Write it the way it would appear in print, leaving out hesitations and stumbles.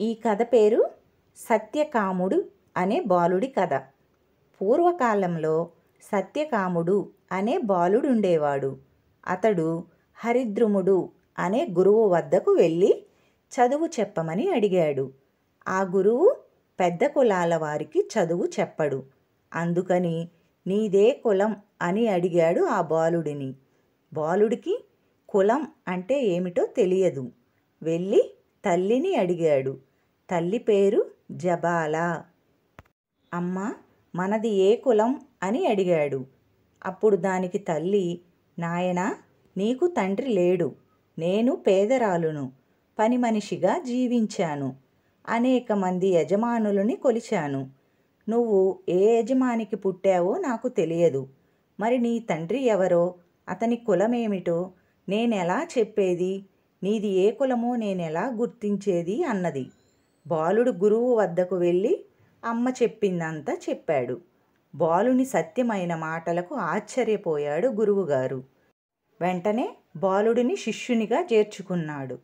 ఈ కథ పేరు సత్యకాముడు అనే బాలుడి కథ. పూర్వకాలంలో సత్యకాముడు అనే బాలుడుండేవాడు. అతడు హరిద్రుముడు అనే గురువు వద్దకు వెళ్ళి చదువు చెప్పమని అడిగాడు. ఆ గురువు పెద్ద కులాల వారికి చదువు చెప్పడు. అందుకని నీదే కులం అని అడిగాడు ఆ బాలుడిని. బాలుడికి కులం అంటే ఏమిటో తెలియదు. వెళ్ళి తల్లిని అడిగాడు. తల్లి పేరు జబాల. అమ్మ, మనది ఏ కులం అని అడిగాడు. అప్పుడు దానికి తల్లి, నాయనా, నీకు తండ్రి లేడు. నేను పేదరాలును. పని మనిషిగా జీవించాను. అనేక మంది యజమానులని కొలిచాను. నువ్వు ఏ యజమానికి పుట్టావో నాకు తెలియదు. మరి నీ తండ్రి ఎవరో, అతని కులమేమిటో నేనెలా చెప్పేది? నీది ఏ కులమో నేనెలా గుర్తించేది అన్నది. బాలుడు గురువు వద్దకు వెళ్ళి అమ్మ చెప్పిందంతా చెప్పాడు. బాలుని సత్యమైన మాటలకు ఆశ్చర్యపోయాడు గురువుగారు. వెంటనే బాలుడిని శిష్యునిగా చేర్చుకున్నాడు.